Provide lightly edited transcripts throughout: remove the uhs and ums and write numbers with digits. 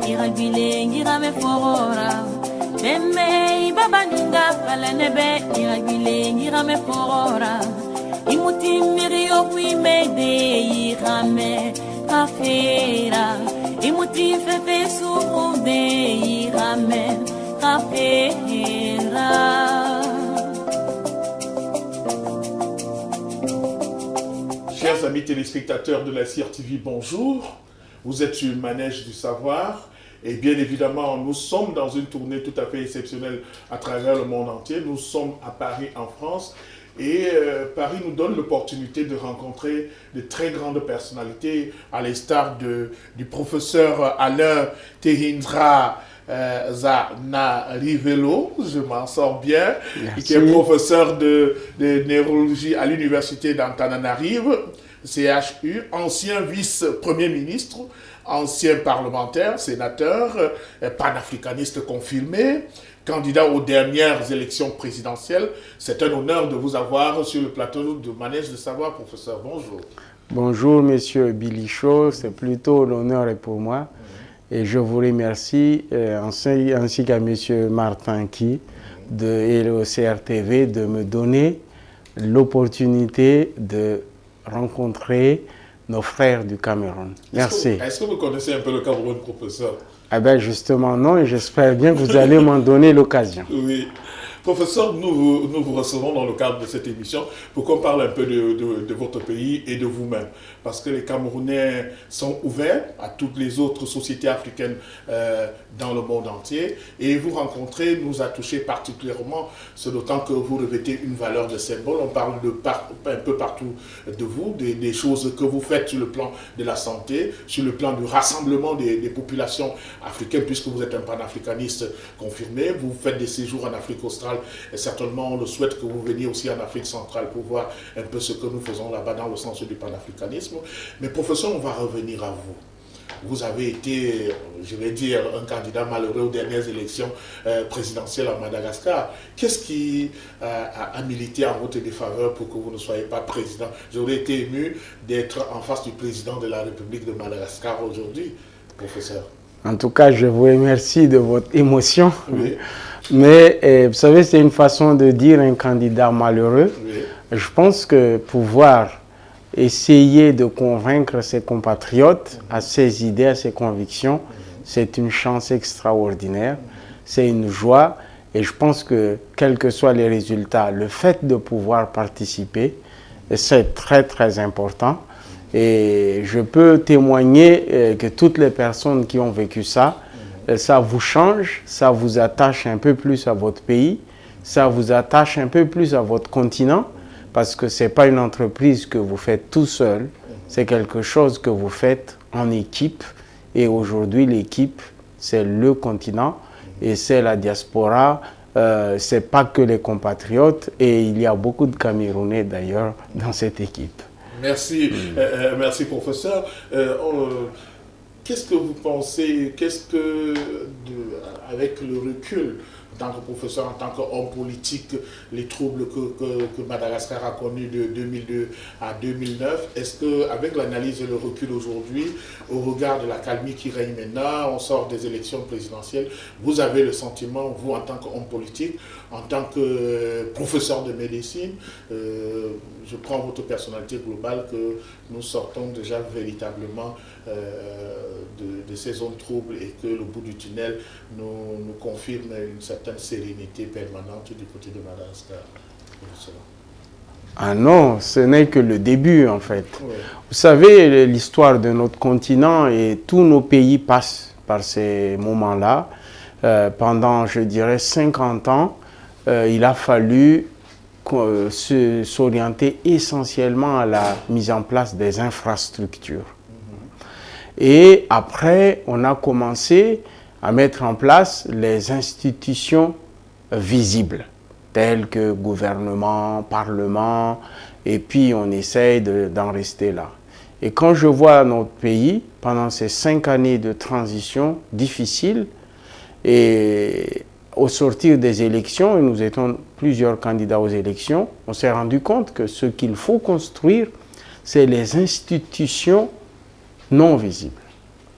iragile ngirame forora Deme babanunga falanebe iragile ngirame forora Imuti mirio kuimede irame kafera Imuti fefe surude irame kafera Chers amis téléspectateurs de la CIR-TV, bonjour. Vous êtes sur Manège du Savoir et bien évidemment, nous sommes dans une tournée tout à fait exceptionnelle à travers le monde entier. Nous sommes à Paris, en France et Paris nous donne l'opportunité de rencontrer de très grandes personnalités à l'instar du professeur Alain Tehindra Zanarivelo, je m'en sors bien, qui est professeur de neurologie à l'université d'Antananarive, CHU, ancien vice-premier ministre, ancien parlementaire, sénateur, panafricaniste confirmé, candidat aux dernières élections présidentielles. C'est un honneur de vous avoir sur le plateau de Manège de Savoir, professeur. Bonjour. Bonjour, monsieur Bilichot, c'est plutôt l'honneur est pour moi. Et je vous remercie, ainsi qu'à M. Martin Ki et le CRTV de me donner l'opportunité de rencontrer nos frères du Cameroun. Merci. Est-ce que vous connaissez un peu le Cameroun, professeur? Eh bien, justement, non, et j'espère bien que vous allez m'en donner l'occasion. Oui. Professeur, nous vous recevons dans le cadre de cette émission pour qu'on parle un peu de votre pays et de vous-même. Parce que les Camerounais sont ouverts à toutes les autres sociétés africaines dans le monde entier. Et vous rencontrer nous a touché particulièrement, c'est d'autant que vous revêtez une valeur de symbole. On parle un peu partout de vous, des choses que vous faites sur le plan de la santé, sur le plan du rassemblement des populations africaines, puisque vous êtes un panafricaniste confirmé. Vous faites des séjours en Afrique australe. Et certainement, on le souhaite que vous veniez aussi en Afrique centrale pour voir un peu ce que nous faisons là-bas dans le sens du panafricanisme. Mais professeur, on va revenir à vous. Vous avez été, je vais dire, un candidat malheureux aux dernières élections présidentielles à Madagascar. Qu'est-ce qui a milité en votre défaveur pour que vous ne soyez pas président? J'aurais été ému d'être en face du président de la République de Madagascar aujourd'hui, professeur. En tout cas, je vous remercie de votre émotion. Oui. Mais vous savez, c'est une façon de dire un candidat malheureux. Oui. Je pense que pouvoir essayer de convaincre ses compatriotes à ses idées, à ses convictions, c'est une chance extraordinaire, c'est une joie. Et je pense que, quels que soient les résultats, le fait de pouvoir participer, c'est très, très important. Et je peux témoigner que toutes les personnes qui ont vécu ça, ça vous change, ça vous attache un peu plus à votre pays, ça vous attache un peu plus à votre continent, parce que ce n'est pas une entreprise que vous faites tout seul, c'est quelque chose que vous faites en équipe. Et aujourd'hui, l'équipe, c'est le continent et c'est la diaspora. Ce n'est pas que les compatriotes, et il y a beaucoup de Camerounais d'ailleurs dans cette équipe. Merci, merci professeur. Qu'est-ce que vous pensez, avec le recul, en tant que professeur, en tant qu'homme politique, les troubles que Madagascar a connus de 2002 à 2009, est-ce qu'avec l'analyse et le recul aujourd'hui, au regard de la calmie qui règne maintenant, on sort des élections présidentielles, vous avez le sentiment, vous en tant qu'homme politique, en tant que professeur de médecine, je prends votre personnalité globale, que nous sortons déjà véritablement de ces zones troubles et que le bout du tunnel nous confirme une certaine sérénité permanente du côté de Madagascar. Ah non, ce n'est que le début en fait. Oui. Vous savez, l'histoire de notre continent et tous nos pays passent par ces moments-là. Pendant, je dirais, 50 ans, il a fallu s'orienter essentiellement à la mise en place des infrastructures. Et après, on a commencé à mettre en place les institutions visibles, telles que gouvernement, parlement, et puis on essaye d'en rester là. Et quand je vois notre pays, pendant ces 5 années de transition difficiles, et au sortir des élections, et nous étions plusieurs candidats aux élections, on s'est rendu compte que ce qu'il faut construire, c'est les institutions non visibles.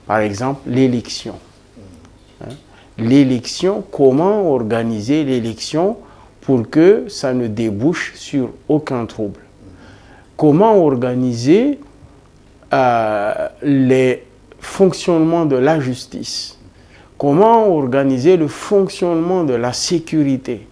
Par exemple, l'élection. hein. L'élection, comment organiser l'élection pour que ça ne débouche sur aucun trouble. Comment organiser les fonctionnements de la justice. Comment organiser le fonctionnement de la sécurité.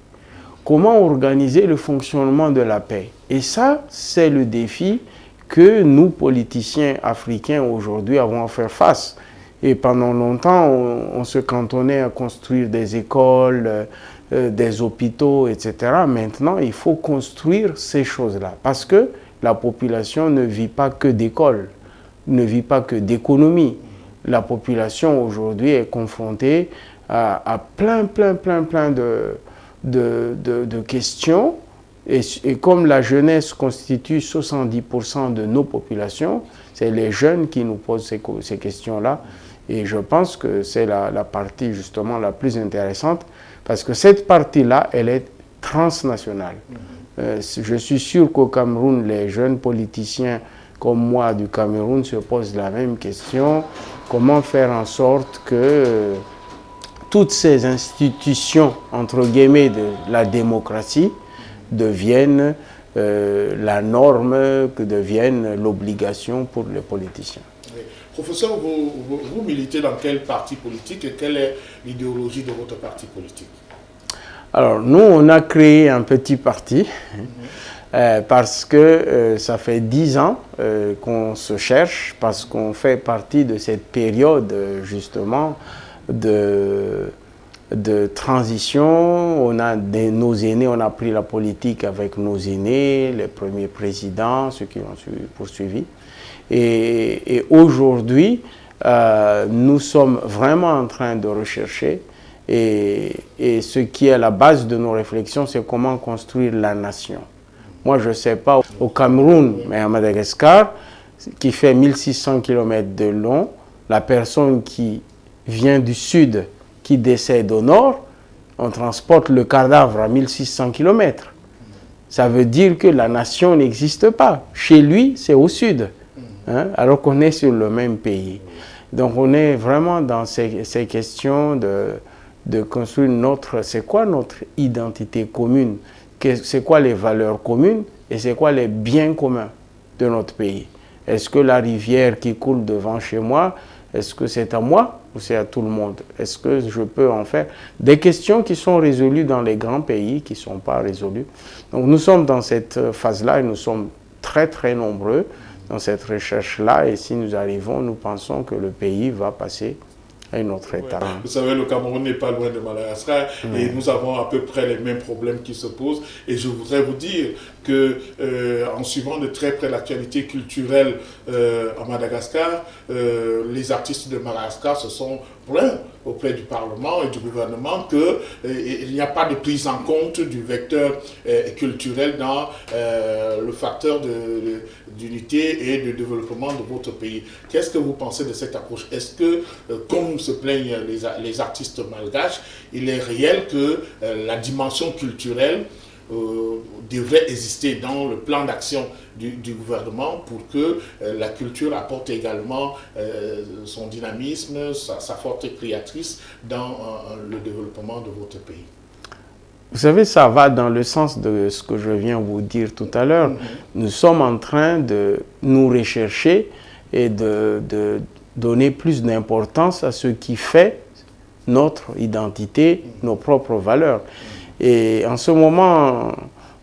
Comment organiser le fonctionnement de la paix. Et ça, c'est le défi que nous, politiciens africains, aujourd'hui, avons à faire face. Et pendant longtemps, on se cantonnait à construire des écoles, des hôpitaux, etc. Maintenant, il faut construire ces choses-là. Parce que la population ne vit pas que d'écoles, ne vit pas que d'économie. La population, aujourd'hui, est confrontée à plein de questions. Et comme la jeunesse constitue 70% de nos populations, c'est les jeunes qui nous posent ces questions-là. Et je pense que c'est la partie justement la plus intéressante, parce que cette partie-là, elle est transnationale. Je suis sûr qu'au Cameroun, les jeunes politiciens comme moi du Cameroun se posent la même question. Comment faire en sorte que toutes ces institutions, entre guillemets, de la démocratie, deviennent la norme, que deviennent l'obligation pour les politiciens. Oui. Professeur, vous militez dans quel parti politique et quelle est l'idéologie de votre parti politique? Alors, nous, on a créé un petit parti parce que ça fait 10 ans qu'on se cherche, parce qu'on fait partie de cette période, justement, de transition. On a nos aînés, on a pris la politique avec nos aînés, les premiers présidents, ceux qui ont poursuivi. Et aujourd'hui, nous sommes vraiment en train de rechercher, et ce qui est à la base de nos réflexions, c'est comment construire la nation. Moi, je ne sais pas au Cameroun, mais à Madagascar, qui fait 1600 km de long, la personne qui vient du sud, qui décède au nord, on transporte le cadavre à 1600 km. Ça veut dire que la nation n'existe pas. Chez lui, c'est au sud, hein, alors qu'on est sur le même pays. Donc on est vraiment dans ces questions de construire c'est quoi notre identité commune, c'est quoi les valeurs communes et c'est quoi les biens communs de notre pays. Est-ce que la rivière qui coule devant chez moi, est-ce que c'est à moi ou c'est à tout le monde? Est-ce que je peux en faire des questions qui sont résolues dans les grands pays, qui ne sont pas résolues? Donc nous sommes dans cette phase-là et nous sommes très nombreux dans cette recherche-là. Et si nous arrivons, nous pensons que le pays va passer à une autre étape. Ouais. Vous savez, le Cameroun n'est pas loin de Madagascar et nous avons à peu près les mêmes problèmes qui se posent. Et je voudrais vous dire que, en suivant de très près l'actualité culturelle à Madagascar, les artistes de Madagascar se sont plaints auprès du Parlement et du gouvernement qu'il n'y a pas de prise en compte du vecteur culturel dans le facteur d'unité et de développement de votre pays. Qu'est-ce que vous pensez de cette approche? Est-ce que, comme se plaignent les artistes malgaches, il est réel que la dimension culturelle devrait exister dans le plan d'action du gouvernement pour que la culture apporte également son dynamisme, sa force créatrice dans le développement de votre pays? Vous savez, ça va dans le sens de ce que je viens vous dire tout à l'heure. Nous sommes en train de nous rechercher et de donner plus d'importance à ce qui fait notre identité, nos propres valeurs. Et en ce moment,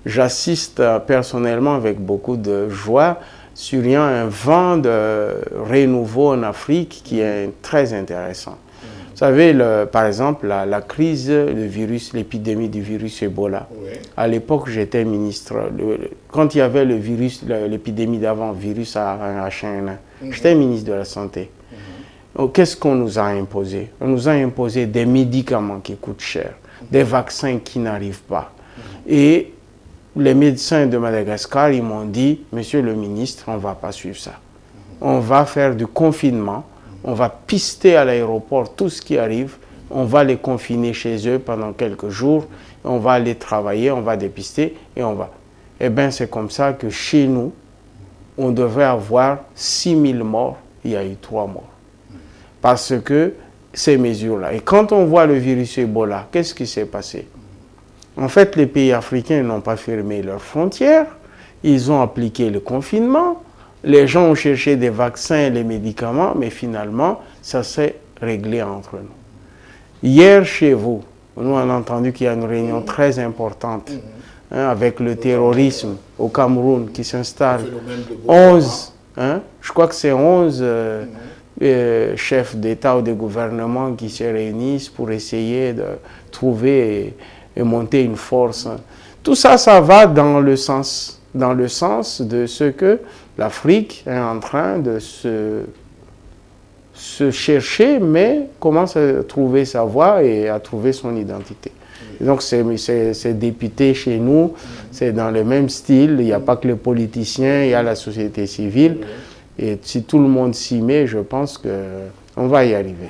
j'assiste personnellement avec beaucoup de joie sur un vent de renouveau en Afrique qui est très intéressant. Vous savez, par exemple, la crise, le virus, l'épidémie du virus Ebola. Oui. À l'époque, j'étais ministre. Quand il y avait le virus, l'épidémie d'avant, virus H1N1, j'étais ministre de la Santé. Qu'est-ce qu'on nous a imposé? On nous a imposé des médicaments qui coûtent cher, des vaccins qui n'arrivent pas. Et les médecins de Madagascar, ils m'ont dit, monsieur le ministre, on ne va pas suivre ça. On va faire du confinement, on va pister à l'aéroport tout ce qui arrive, on va les confiner chez eux pendant quelques jours, on va aller travailler, on va dépister et on va. Eh bien, c'est comme ça que chez nous, on devrait avoir 6000 morts, il y a eu 3 morts. Parce que ces mesures-là. Et quand on voit le virus Ebola, qu'est-ce qui s'est passé? En fait, les pays africains n'ont pas fermé leurs frontières, ils ont appliqué le confinement, les gens ont cherché des vaccins et les médicaments, mais finalement, ça s'est réglé entre nous. Hier, chez vous, nous on a entendu qu'il y a une réunion très importante avec le terrorisme au Cameroun qui s'installe. 11, je crois que c'est 11 chefs d'État ou de gouvernement qui se réunissent pour essayer de trouver et monter une force. Tout ça, ça va dans le sens de ce que l'Afrique est en train de se chercher, mais commence à trouver sa voie et à trouver son identité. Et donc, ces députés chez nous, c'est dans le même style. Il n'y a pas que les politiciens, il y a la société civile. Et si tout le monde s'y met, je pense qu'on va y arriver.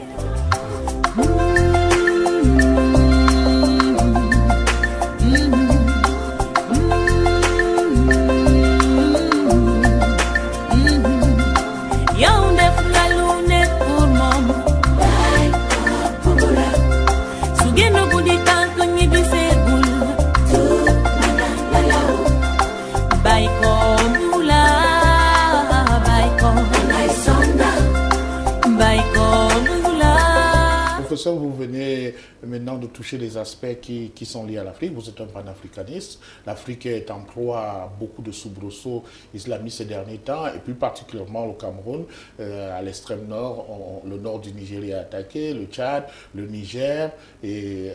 Vous venez maintenant de toucher les aspects qui sont liés à l'Afrique. Vous êtes un panafricaniste. L'Afrique est en proie à beaucoup de soubresauts islamistes ces derniers temps, et plus particulièrement au Cameroun, à l'extrême nord. Le nord du Nigeria est attaqué, le Tchad, le Niger, et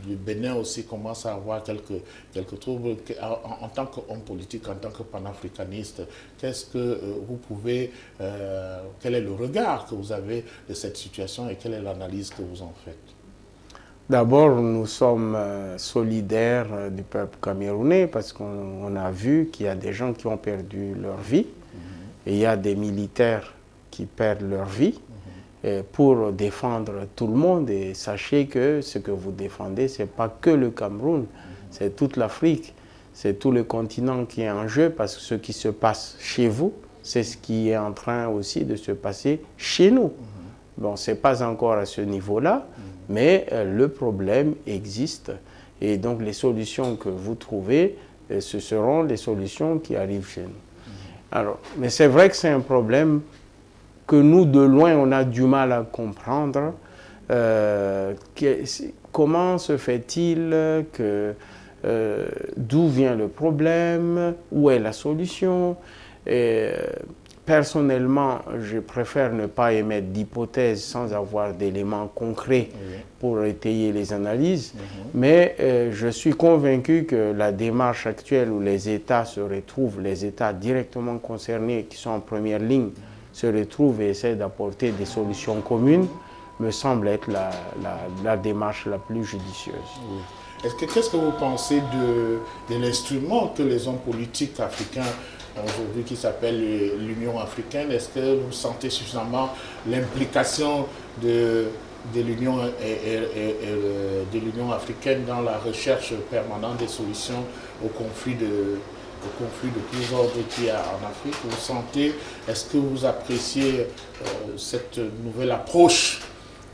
le Bénin aussi commence à avoir quelques troubles. En tant qu'homme politique, en tant que panafricaniste, qu'est-ce que vous pouvez, quel est le regard que vous avez de cette situation et quelle est l'analyse que vous en faites? D'abord, nous sommes solidaires du peuple camerounais parce qu'on a vu qu'il y a des gens qui ont perdu leur vie et il y a des militaires qui perdent leur vie pour défendre tout le monde. Et sachez que ce que vous défendez, ce n'est pas que le Cameroun, c'est toute l'Afrique, c'est tout le continent qui est en jeu parce que ce qui se passe chez vous, c'est ce qui est en train aussi de se passer chez nous. Bon, ce n'est pas encore à ce niveau-là, mais le problème existe. Et donc, les solutions que vous trouvez, ce seront les solutions qui arrivent chez nous. Alors, mais c'est vrai que c'est un problème que nous, de loin, on a du mal à comprendre. Comment se fait-il que... d'où vient le problème? Où est la solution? Personnellement, je préfère ne pas émettre d'hypothèses sans avoir d'éléments concrets pour étayer les analyses, mais je suis convaincu que la démarche actuelle où les États se retrouvent, les États directement concernés qui sont en première ligne, se retrouvent et essaient d'apporter des solutions communes, me semble être la démarche la plus judicieuse. Qu'est-ce que vous pensez de l'instrument que les hommes politiques africains aujourd'hui qui s'appelle l'Union africaine? Est-ce que vous sentez suffisamment l'implication de l'Union africaine dans la recherche permanente des solutions aux conflits de tous ordres qu'il y a en Afrique? Vous sentez, est-ce que vous appréciez cette nouvelle approche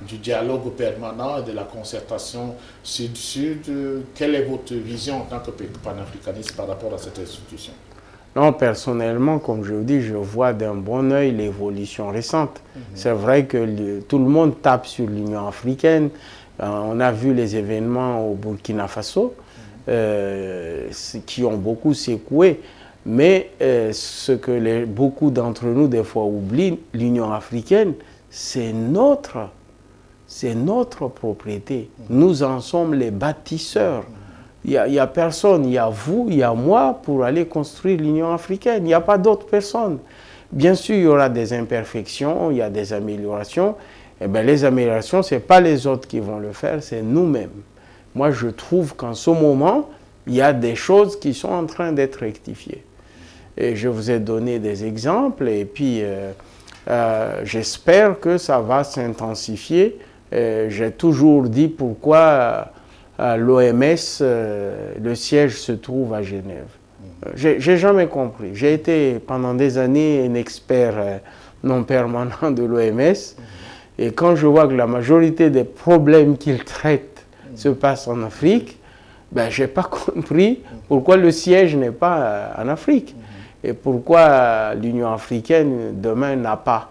du dialogue permanent et de la concertation sud-sud? Quelle est votre vision en tant que panafricaniste par rapport à cette institution? Non, personnellement, comme je vous dis, je vois d'un bon œil l'évolution récente. C'est vrai que tout le monde tape sur l'Union africaine. On a vu les événements au Burkina Faso qui ont beaucoup secoué. Mais ce que beaucoup d'entre nous, des fois, oublient, l'Union africaine, c'est notre propriété. Nous en sommes les bâtisseurs. Il n'y a personne, il y a vous, il y a moi pour aller construire l'Union africaine. Il n'y a pas d'autres personnes. Bien sûr, il y aura des imperfections, il y a des améliorations. Eh bien, les améliorations, ce n'est pas les autres qui vont le faire, c'est nous-mêmes. Moi, je trouve qu'en ce moment, il y a des choses qui sont en train d'être rectifiées. Et je vous ai donné des exemples et puis j'espère que ça va s'intensifier. J'ai toujours dit pourquoi l'OMS, le siège se trouve à Genève. J'ai jamais compris. J'ai été pendant des années un expert non permanent de l'OMS Et quand je vois que la majorité des problèmes qu'ils traitent se passent en Afrique, ben, je n'ai pas compris pourquoi le siège n'est pas en Afrique. Et pourquoi l'Union africaine, demain, n'a pas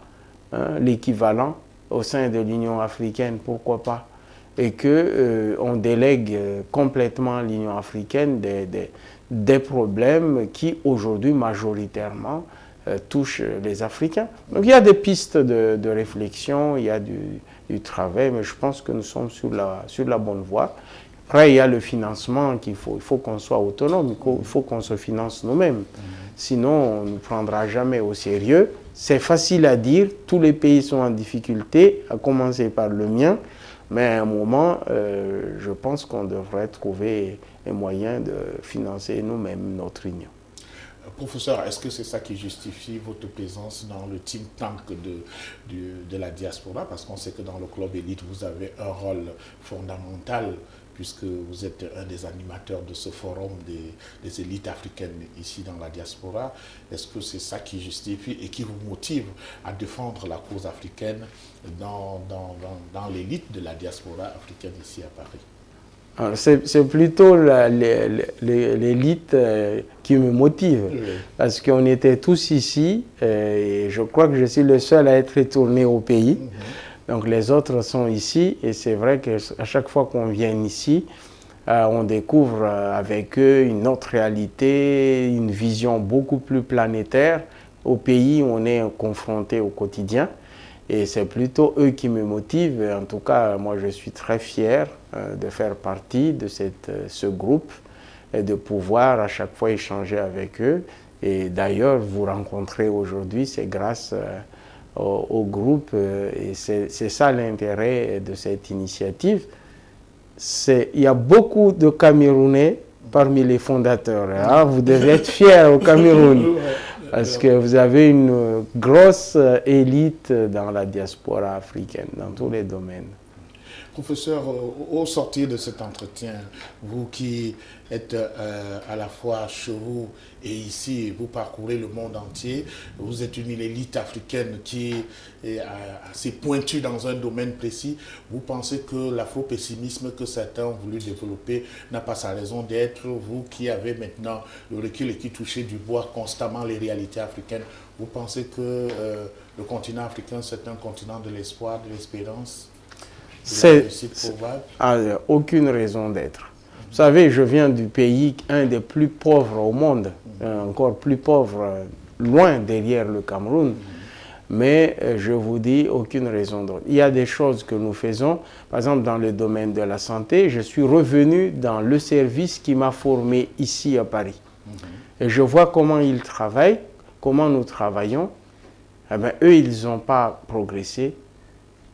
l'équivalent au sein de l'Union africaine, pourquoi pas? Et qu'on délègue complètement à l'Union africaine des problèmes qui, aujourd'hui, majoritairement, touchent les Africains. Donc il y a des pistes de réflexion, il y a du travail, mais je pense que nous sommes sur la bonne voie. Après, il y a le financement il faut qu'on soit autonome, il faut qu'on se finance nous-mêmes. Sinon, on ne prendra jamais au sérieux. C'est facile à dire, tous les pays sont en difficulté, à commencer par le mien, mais à un moment, je pense qu'on devrait trouver un moyen de financer nous-mêmes notre union. Professeur, est-ce que c'est ça qui justifie votre présence dans le think tank de la diaspora? Parce qu'on sait que dans le club élite, vous avez un rôle fondamental, puisque vous êtes un des animateurs de ce forum des élites africaines ici dans la diaspora. Est-ce que c'est ça qui justifie et qui vous motive à défendre la cause africaine dans l'élite de la diaspora africaine ici à Paris? C'est plutôt l'élite qui me motive, parce qu'on était tous ici, et je crois que je suis le seul à être retourné au pays. Donc les autres sont ici, et c'est vrai qu'à chaque fois qu'on vient ici, on découvre avec eux une autre réalité, une vision beaucoup plus planétaire. Au pays, on est confronté au quotidien. Et c'est plutôt eux qui me motivent. En tout cas, moi, je suis très fier de faire partie de ce groupe et de pouvoir à chaque fois échanger avec eux. Et d'ailleurs, vous rencontrer aujourd'hui, c'est grâce au groupe. Et c'est ça l'intérêt de cette initiative. Il y a beaucoup de Camerounais parmi les fondateurs. Hein. Vous devez être fiers au Cameroun. Parce que vous avez une grosse élite dans la diaspora africaine, dans tous les domaines. Professeur, au sortir de cet entretien, vous qui êtes à la fois chez vous et ici, vous parcourez le monde entier, vous êtes une élite africaine qui est assez pointue dans un domaine précis. Vous pensez que l'afro-pessimisme que certains ont voulu développer n'a pas sa raison d'être? Vous qui avez maintenant le recul et qui touchez du bois constamment les réalités africaines, vous pensez que le continent africain, c'est un continent de l'espoir, de l'espérance? Aucune raison d'être. Vous savez, je viens du pays, un des plus pauvres au monde, encore plus pauvre, loin derrière le Cameroun. Mais je vous dis, aucune raison d'autre. Il y a des choses que nous faisons, par exemple dans le domaine de la santé, je suis revenu dans le service qui m'a formé ici à Paris. Et je vois comment ils travaillent, comment nous travaillons. Eh bien, eux, ils n'ont pas progressé.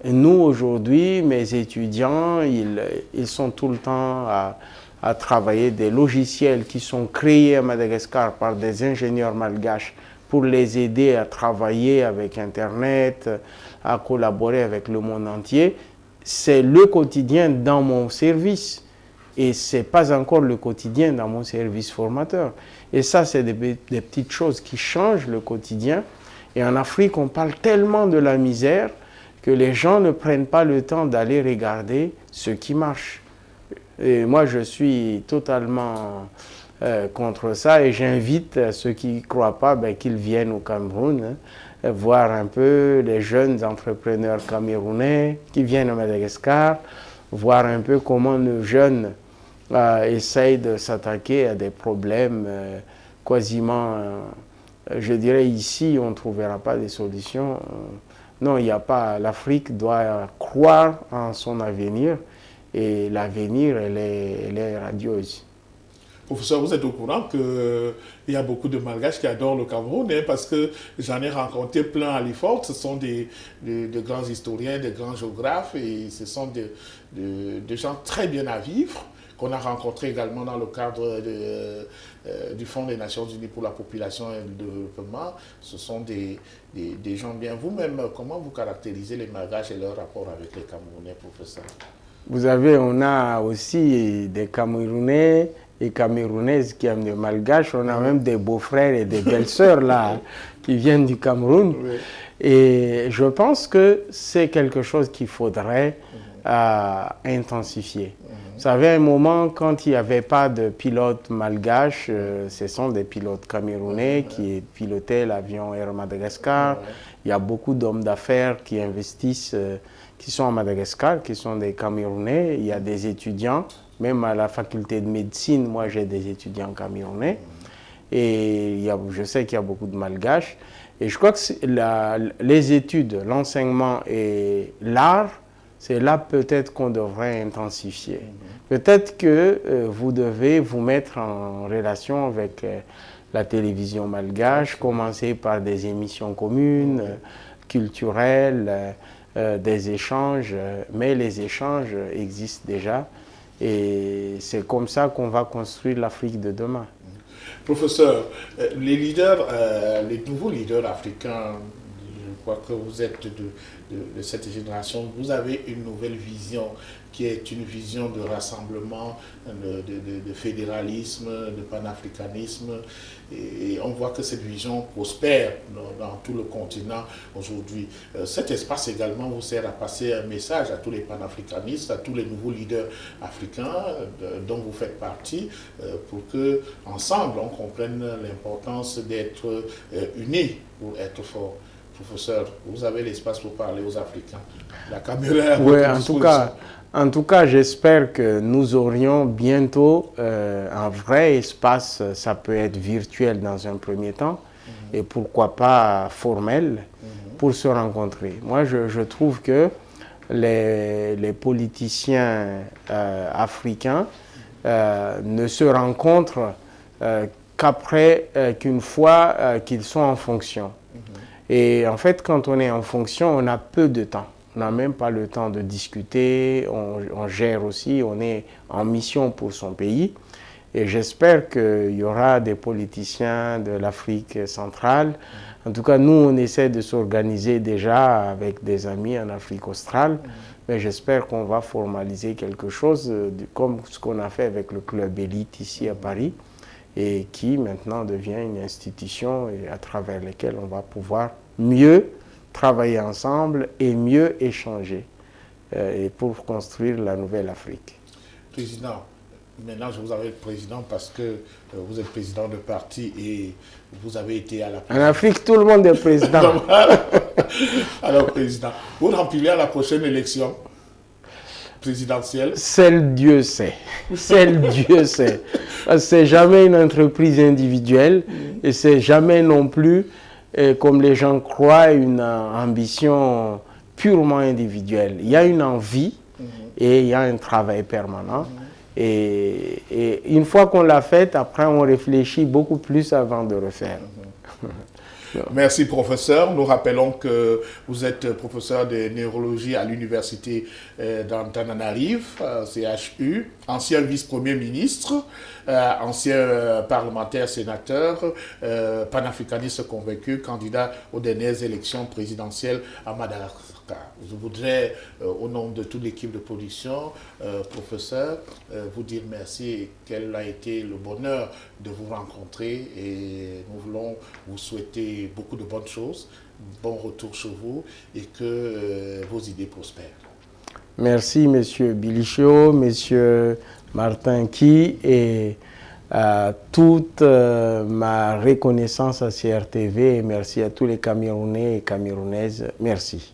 Et nous, aujourd'hui, mes étudiants, ils sont tout le temps à travailler des logiciels qui sont créés à Madagascar par des ingénieurs malgaches pour les aider à travailler avec Internet, à collaborer avec le monde entier. C'est le quotidien dans mon service. Et ce n'est pas encore le quotidien dans mon service formateur. Et ça, c'est des petites choses qui changent le quotidien. Et en Afrique, on parle tellement de la misère que les gens ne prennent pas le temps d'aller regarder ce qui marche. Et moi, je suis totalement contre ça et j'invite ceux qui ne croient pas qu'ils viennent au Cameroun, voir un peu les jeunes entrepreneurs camerounais qui viennent à Madagascar, voir un peu comment nos jeunes essayent de s'attaquer à des problèmes quasiment, je dirais ici, on ne trouvera pas des solutions. Non, il n'y a pas. L'Afrique doit croire en son avenir et l'avenir, elle est radieuse. Professeur, vous êtes au courant qu'il y a beaucoup de Malgaches qui adorent le Cameroun, parce que j'en ai rencontré plein à l'IFOR. Ce sont de grands historiens, de grands géographes et ce sont des gens très bien à vivre qu'on a rencontrés également dans le cadre du Fonds des Nations Unies pour la population et le développement. Ce sont des gens bien. Vous-même, comment vous caractérisez les Malgaches et leur rapport avec les Camerounais, professeur? Vous savez, on a aussi des Camerounais et camerounaises qui aiment le malgache. On a même des beaux-frères et des belles-sœurs là qui viennent du Cameroun. Oui. Et je pense que c'est quelque chose qu'il faudrait intensifier. Vous savez, à un moment, quand il n'y avait pas de pilote malgache, ce sont des pilotes camerounais qui pilotaient l'avion Air Madagascar. Il y a beaucoup d'hommes d'affaires qui investissent, qui sont à Madagascar, qui sont des Camerounais. Il y a des étudiants, même à la faculté de médecine, moi j'ai des étudiants camerounais. Et je sais qu'il y a beaucoup de malgaches. Et je crois que les études, l'enseignement et l'art, c'est là peut-être qu'on devrait intensifier. Peut-être que vous devez vous mettre en relation avec la télévision malgache, commencer par des émissions communes, culturelles, des échanges. Mais les échanges existent déjà et c'est comme ça qu'on va construire l'Afrique de demain. Professeur, les nouveaux leaders africains, je crois que vous êtes de cette génération, vous avez une nouvelle vision qui est une vision de rassemblement, de fédéralisme, de panafricanisme. Et on voit que cette vision prospère dans tout le continent aujourd'hui. Cet espace également vous sert à passer un message à tous les panafricanistes, à tous les nouveaux leaders africains dont vous faites partie, pour que ensemble on comprenne l'importance d'être unis pour être forts. Professeur, vous avez l'espace pour parler aux Africains. La caméra est à votre disposition. En tout cas, j'espère que nous aurions bientôt un vrai espace, ça peut être virtuel dans un premier temps, et pourquoi pas formel, pour se rencontrer. Moi, je trouve que les politiciens africains ne se rencontrent qu'une fois qu'ils sont en fonction. Et en fait, quand on est en fonction, on a peu de temps. On n'a même pas le temps de discuter, on gère aussi, on est en mission pour son pays. Et j'espère qu'il y aura des politiciens de l'Afrique centrale. En tout cas, nous, on essaie de s'organiser déjà avec des amis en Afrique australe. Mais j'espère qu'on va formaliser quelque chose comme ce qu'on a fait avec le club élite ici à Paris, et qui maintenant devient une institution et à travers laquelle on va pouvoir mieux travailler ensemble et mieux échanger et pour construire la nouvelle Afrique. Président, maintenant je vous appelle président parce que vous êtes président de parti et vous avez été à la En Afrique, tout le monde est président. Alors président, vous remplirez à la prochaine élection présidentielle? Seul Dieu sait. Seul Dieu sait. C'est jamais une entreprise individuelle et c'est jamais non plus, comme les gens croient, une ambition purement individuelle. Il y a une envie et il y a un travail permanent. Et une fois qu'on l'a fait, après on réfléchit beaucoup plus avant de refaire. Merci professeur. Nous rappelons que vous êtes professeur de neurologie à l'université d'Antananarive, CHU, ancien vice-premier ministre, ancien parlementaire sénateur, panafricaniste convaincu, candidat aux dernières élections présidentielles à Madagascar. Je voudrais, au nom de toute l'équipe de production, professeur, vous dire merci et quel a été le bonheur de vous rencontrer et nous voulons vous souhaiter beaucoup de bonnes choses, bon retour chez vous et que vos idées prospèrent. Merci Monsieur Bilichio, Monsieur Martin Ki et toute ma reconnaissance à CRTV et merci à tous les Camerounais et Camerounaises. Merci.